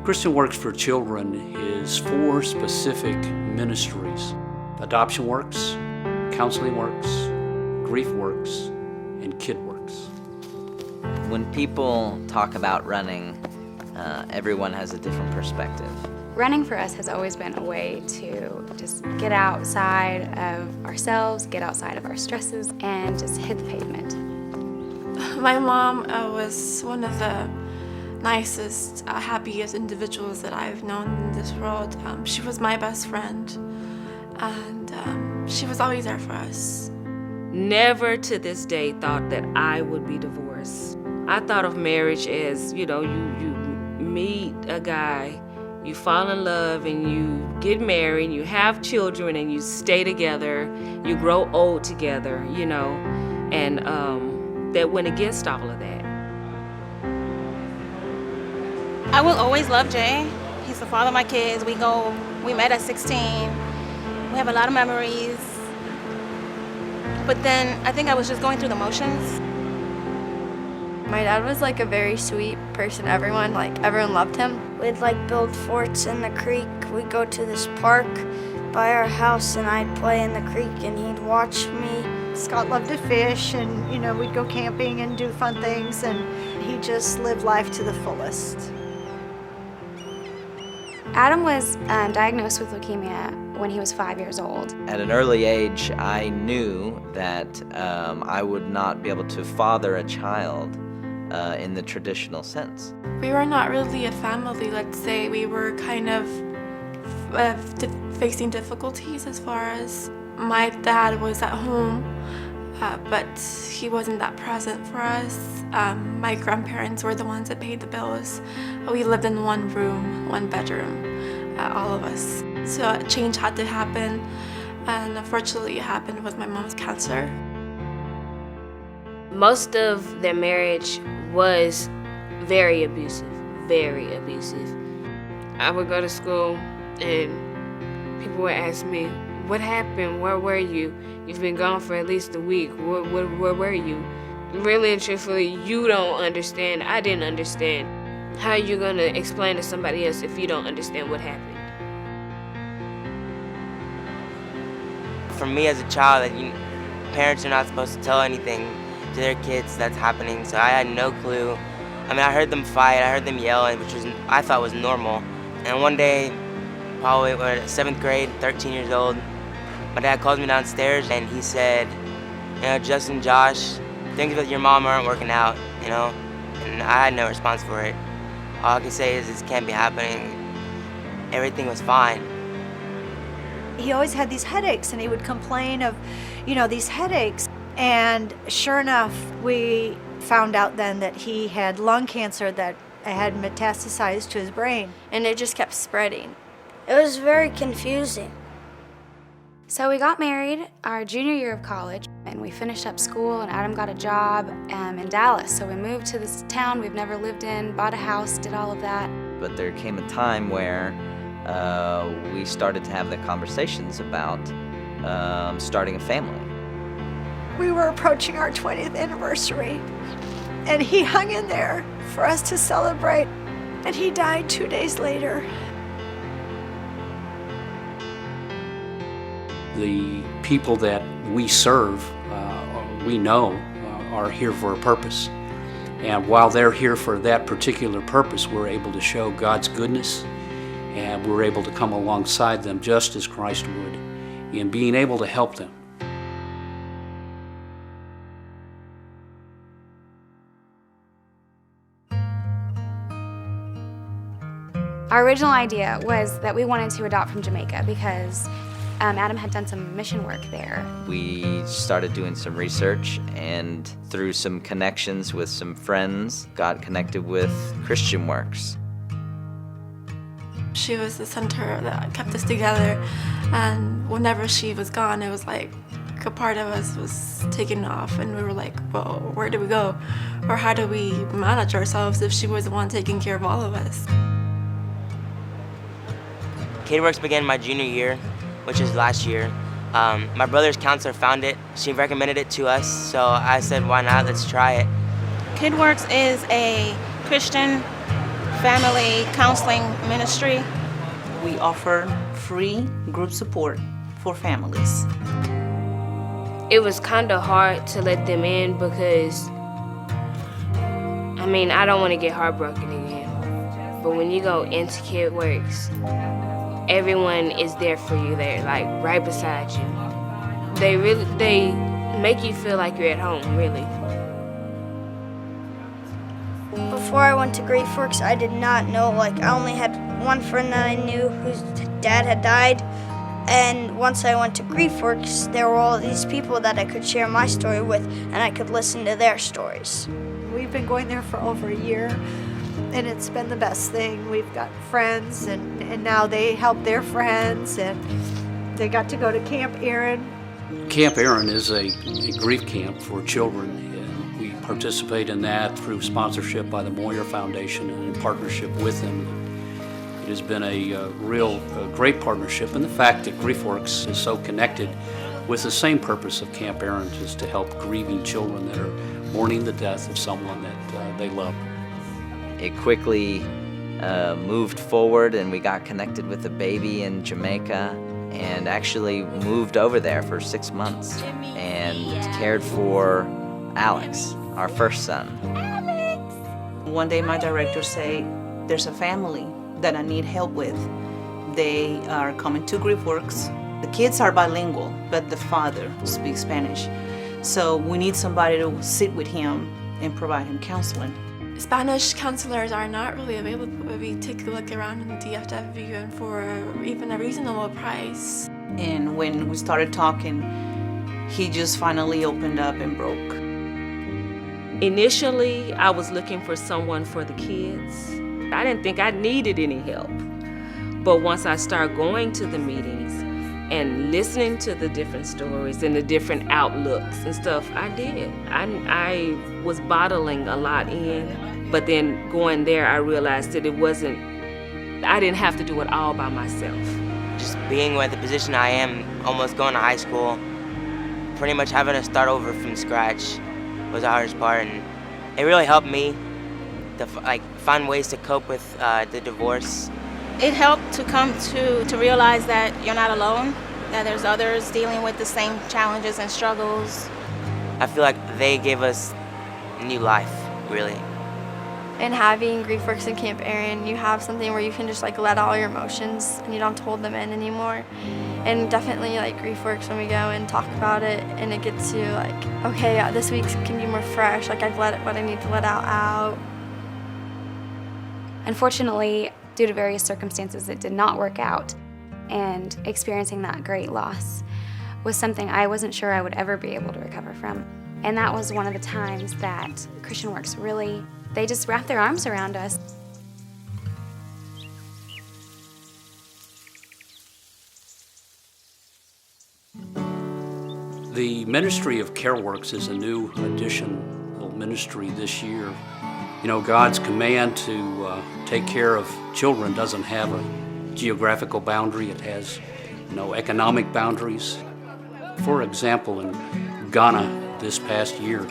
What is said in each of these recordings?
Christian Works for Children is 4 specific ministries: Adoption Works, Counseling Works, Grief Works, and Kid Works. When people talk about running, everyone has a different perspective. Running for us has always been a way to just get outside of ourselves, get outside of our stresses, and just hit the pavement. My mom was one of the nicest, happiest individuals that I've known in this world. She was my best friend, and she was always there for us. Never to this day thought that I would be divorced. I thought of marriage as, you meet a guy, you fall in love, and you get married, you have children, and you stay together, you grow old together, and that went against all of that. I will always love Jay. He's the father of my kids. We met at 16. We have a lot of memories. But then I think I was just going through the motions. My dad was like a very sweet person. Everyone loved him. We'd build forts in the creek. We'd go to this park by our house and I'd play in the creek and he'd watch me. Scott loved to fish and, we'd go camping and do fun things, and he just lived life to the fullest. Adam was diagnosed with leukemia when he was 5 years old. At an early age, I knew that I would not be able to father a child in the traditional sense. We were not really a family, let's say. We were kind of facing difficulties as far as my dad was at home, but he wasn't that present for us. My grandparents were the ones that paid the bills. We lived in one room, one bedroom, all of us. So a change had to happen, and unfortunately it happened with my mom's cancer. Most of their marriage was very abusive, very abusive. I would go to school and people would ask me, "What happened? Where were you? You've been gone for at least a week. Where were you?" Really and truthfully, you don't understand. I didn't understand. How are you gonna explain to somebody else if you don't understand what happened? For me as a child, parents are not supposed to tell anything to their kids that's happening, so I had no clue. I heard them fight, I heard them yell, which I thought was normal. And one day, probably in 7th grade, 13 years old, my dad calls me downstairs and he said, "Justin, Josh, things with your mom aren't working out, and I had no response for it. All I can say is this can't be happening. Everything was fine." He always had these headaches, and he would complain of, these headaches. And sure enough, we found out then that he had lung cancer that had metastasized to his brain. And it just kept spreading. It was very confusing. So we got married our junior year of college, and we finished up school, and Adam got a job in Dallas. So we moved to this town we've never lived in, bought a house, did all of that. But there came a time where we started to have the conversations about starting a family. We were approaching our 20th anniversary, and he hung in there for us to celebrate, and he died 2 days later. The people that we serve, we know, are here for a purpose. And while they're here for that particular purpose, we're able to show God's goodness, and we're able to come alongside them just as Christ would in being able to help them. Our original idea was that we wanted to adopt from Jamaica because Adam had done some mission work there. We started doing some research, and through some connections with some friends, got connected with ChristianWorks. She was the center that kept us together, and whenever she was gone, it was like a part of us was taken off, and we were like, well, where do we go? Or how do we manage ourselves if she was the one taking care of all of us? ChristianWorks began my junior year, which is last year. My brother's counselor found it. She recommended it to us, so I said, why not? Let's try it. ChristianWorks is a Christian family counseling ministry. We offer free group support for families. It was kind of hard to let them in because, I mean, I don't want to get heartbroken again. But when you go into ChristianWorks, everyone is there for you. They're like right beside you. They make you feel like you're at home, really. Before I went to ChristianWorks, I did not know, I only had one friend that I knew whose dad had died. And once I went to ChristianWorks, there were all these people that I could share my story with, and I could listen to their stories. We've been going there for over a year, and it's been the best thing. We've got friends, and now they help their friends, and they got to go to Camp Aaron. Camp Aaron is a grief camp for children, and we participate in that through sponsorship by the Moyer Foundation and in partnership with them. It has been a real great partnership, and the fact that ChristianWorks is so connected with the same purpose of Camp Aaron is to help grieving children that are mourning the death of someone that they love. It quickly moved forward, and we got connected with a baby in Jamaica and actually moved over there for 6 months and cared for Alex, our first son. One day my director said, there's a family that I need help with. They are coming to ChristianWorks. The kids are bilingual, but the father speaks Spanish. So we need somebody to sit with him and provide him counseling. Spanish counselors are not really available, but we take a look around in the DFW and for even a reasonable price. And when we started talking, he just finally opened up and broke. Initially, I was looking for someone for the kids. I didn't think I needed any help. But once I started going to the meetings and listening to the different stories and the different outlooks and stuff, I did. I was bottling a lot in, but then going there, I realized that I didn't have to do it all by myself. Just being with the position I am, almost going to high school, pretty much having to start over from scratch was the hardest part, and it really helped me to find ways to cope with the divorce. It helped to come to realize that you're not alone, that there's others dealing with the same challenges and struggles. I feel like they gave us new life, really. And having ChristianWorks and Camp Aaron, you have something where you can just let all your emotions and you don't have to hold them in anymore. And definitely ChristianWorks, when we go and talk about it, and it gets you okay, this week can be more fresh, I've let what I need to let out. Unfortunately, due to various circumstances, it did not work out, and experiencing that great loss was something I wasn't sure I would ever be able to recover from. And that was one of the times that ChristianWorks really, they just wrapped their arms around us. The ministry of ChristianWorks is a new additional ministry this year. You know, God's command to take care of children doesn't have a geographical boundary. It has no economic boundaries. For example, in Ghana this past year,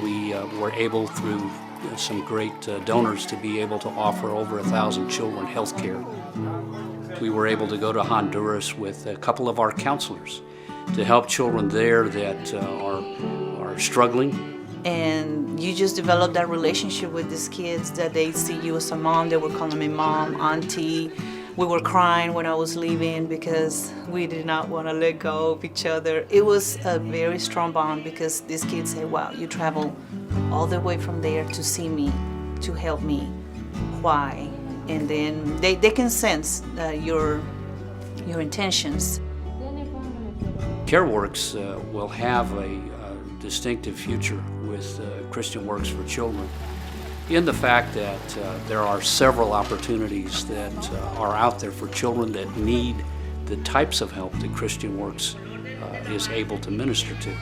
we were able, through some great donors, to be able to offer over 1,000 children health care. We were able to go to Honduras with a couple of our counselors to help children there that are struggling. And you just develop that relationship with these kids, that they see you as a mom. They were calling me mom, auntie. We were crying when I was leaving because we did not want to let go of each other. It was a very strong bond because these kids say, wow, you travel all the way from there to see me, to help me. Why? And then they can sense your intentions. ChristianWorks will have a distinctive future with ChristianWorks for Children, in the fact that there are several opportunities that are out there for children that need the types of help that ChristianWorks is able to minister to.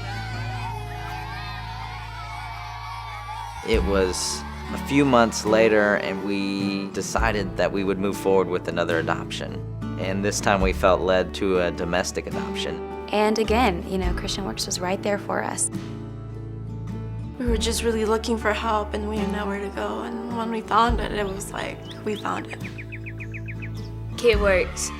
It was a few months later, and we decided that we would move forward with another adoption. And this time we felt led to a domestic adoption. And again, ChristianWorks was right there for us. We were just really looking for help and we didn't know where to go. And when we found it, it was like, we found it. ChristianWorks,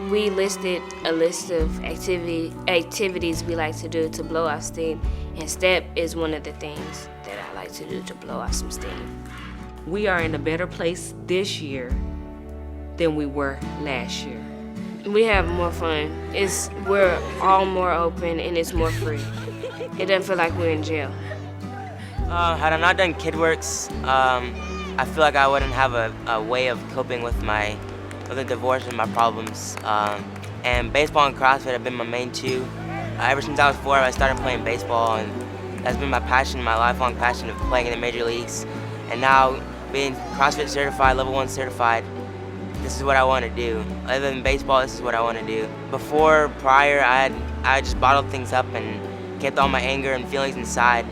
we listed a list of activities we like to do to blow off steam, and STEP is one of the things that I like to do to blow off some steam. We are in a better place this year than we were last year. We have more fun. We're all more open and it's more free. It doesn't feel like we're in jail. Had I not done KidWorks, I feel like I wouldn't have a way of coping with the divorce and my problems. And baseball and CrossFit have been my main two. Ever since I was 4, I started playing baseball, and that's been my passion, my lifelong passion of playing in the major leagues. And now being CrossFit certified, level 1 certified, this is what I want to do. Other than baseball, this is what I want to do. Prior, I just bottled things up and kept all my anger and feelings inside,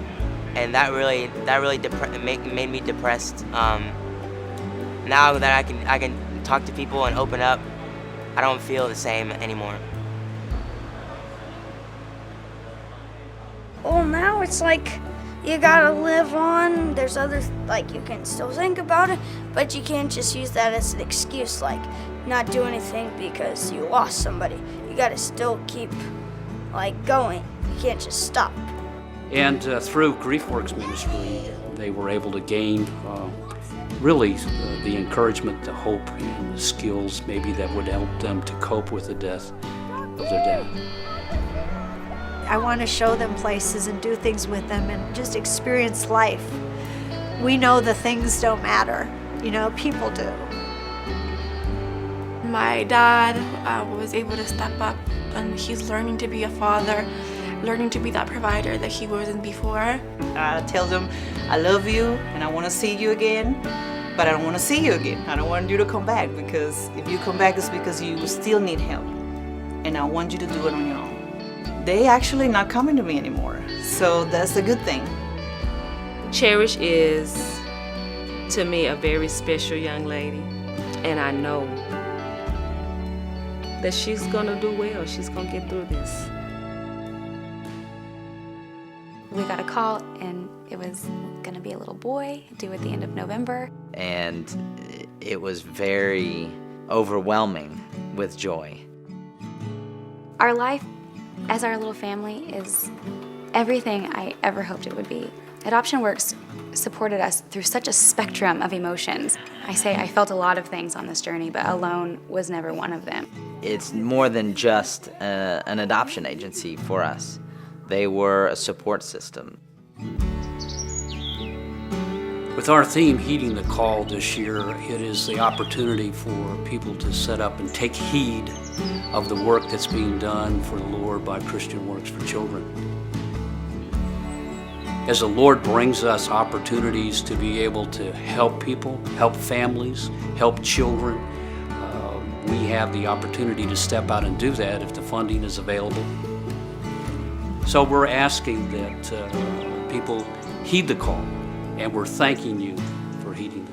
and that really made me depressed. Now that I can talk to people and open up, I don't feel the same anymore. Well, now it's like you gotta live on. There's you can still think about it, but you can't just use that as an excuse, like not do anything because you lost somebody. You gotta still keep going. You can't just stop. And through GriefWorks ministry, they were able to gain really the encouragement, the hope, and the skills maybe that would help them to cope with the death of their dad. I want to show them places and do things with them and just experience life. We know the things don't matter, people do. My dad was able to step up, and he's learning to be a father, learning to be that provider that he wasn't before. I tell them, I love you and I want to see you again, but I don't want to see you again. I don't want you to come back, because if you come back, it's because you still need help, and I want you to do it on your own. They actually not coming to me anymore, so that's a good thing. Cherish is, to me, a very special young lady, and I know that she's gonna do well. She's gonna get through this. We got a call, and it was gonna be a little boy due at the end of November. And it was very overwhelming with joy. Our life as our little family is everything I ever hoped it would be. AdoptionWorks supported us through such a spectrum of emotions. I felt a lot of things on this journey, but alone was never one of them. It's more than just an adoption agency for us. They were a support system. With our theme, Heeding the Call, this year, it is the opportunity for people to set up and take heed of the work that's being done for the Lord by ChristianWorks for Children. As the Lord brings us opportunities to be able to help people, help families, help children, we have the opportunity to step out and do that if the funding is available. So we're asking that people heed the call, and we're thanking you for heeding